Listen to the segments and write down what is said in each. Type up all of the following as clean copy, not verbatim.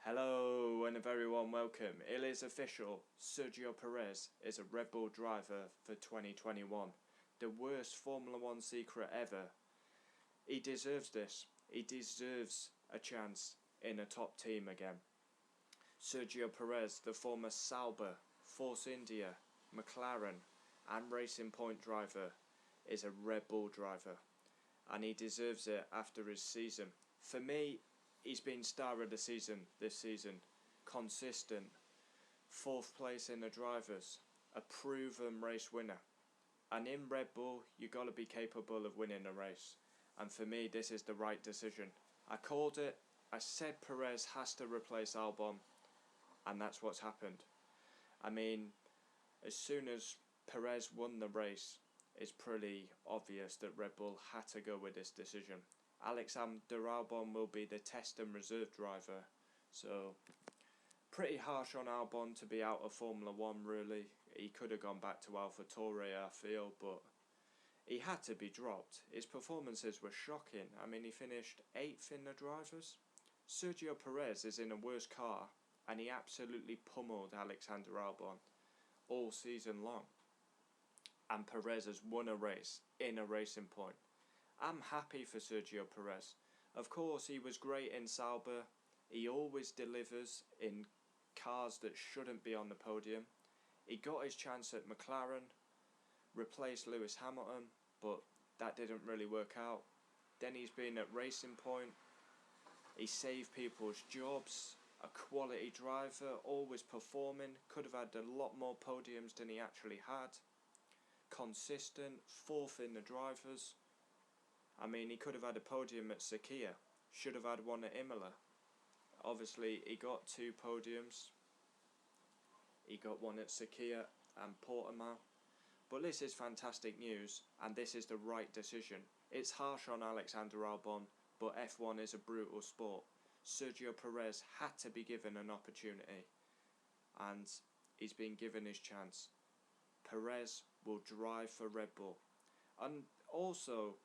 Hello and a very warm welcome. It is official, Sergio Perez is a Red Bull driver for 2021. The worst Formula 1 secret ever. He deserves this. He deserves a chance in a top team again. Sergio Perez, the former Sauber, Force India, McLaren and Racing Point driver, is a Red Bull driver. And he deserves it after his season. For me, he's been star of the season this season. Consistent. 4th place in the drivers. A proven race winner. And in Red Bull, you got to be capable of winning a race. And for me, this is the right decision. I called it. I said Perez has to replace Albon. And that's what's happened. I mean, as soon as Perez won the race, it's pretty obvious that Red Bull had to go with this decision. Alexander Albon will be the test and reserve driver, so pretty harsh on Albon to be out of Formula 1 really. He could have gone back to AlphaTauri, I feel, but he had to be dropped. His performances were shocking. I mean, he finished 8th in the drivers. Sergio Perez is in a worse car and he absolutely pummeled Alexander Albon all season long. And Perez has won a race in a Racing Point. I'm happy for Sergio Perez. Of course, he was great in Sauber. He always delivers in cars that shouldn't be on the podium. He got his chance at McLaren, replaced Lewis Hamilton, but that didn't really work out. Then he's been at Racing Point. He saved people's jobs. A quality driver, always performing. Could have had a lot more podiums than he actually had. Consistent, 4th in the drivers. I mean, he could have had a podium at Sakhir. Should have had one at Imola. Obviously, he got 2 podiums. He got one at Sakhir and Portimao. But this is fantastic news, and this is the right decision. It's harsh on Alexander Albon, but F1 is a brutal sport. Sergio Perez had to be given an opportunity, and he's been given his chance. Perez will drive for Red Bull. And also,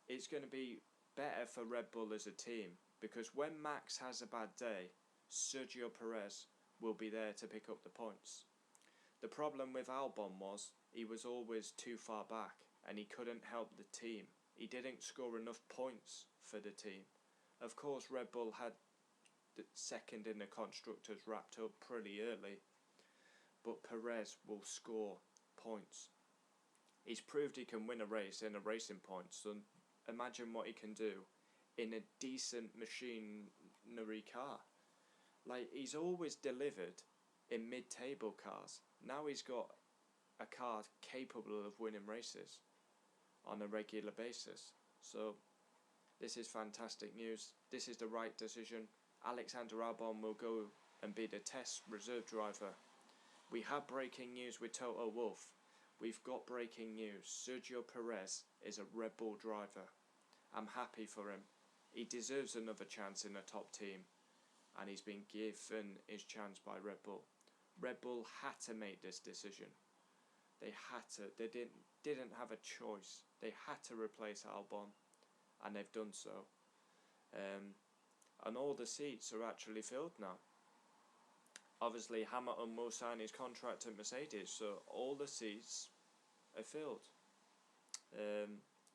it's going to be better for Red Bull as a team, because when Max has a bad day, Sergio Perez will be there to pick up the points. The problem with Albon was he was always too far back and he couldn't help the team. He didn't score enough points for the team. Of course, Red Bull had the second in the constructors wrapped up pretty early, but Perez will score points. He's proved he can win a race in a Racing Point, so imagine what he can do in a decent machinery car. Like, he's always delivered in mid-table cars. Now he's got a car capable of winning races on a regular basis. So this is fantastic news. This is the right decision. Alexander Albon will go and be the test reserve driver. We have breaking news with Toto Wolff. We've got breaking news. Sergio Perez is a Red Bull driver. I'm happy for him. He deserves another chance in a top team, and he's been given his chance by Red Bull. Red Bull had to make this decision. They had to. They didn't have a choice. They had to replace Albon, and they've done so. And all the seats are actually filled now. Obviously, Hamilton will sign his contract at Mercedes, so all the seats are filled.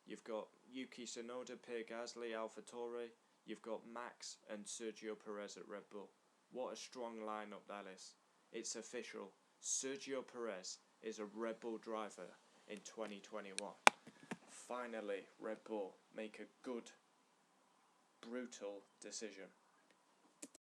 You've got Yuki Tsunoda, Pierre Gasly, AlphaTauri. You've got Max and Sergio Perez at Red Bull. What a strong lineup that is. It's official. Sergio Perez is a Red Bull driver in 2021. Finally, Red Bull make a good, brutal decision.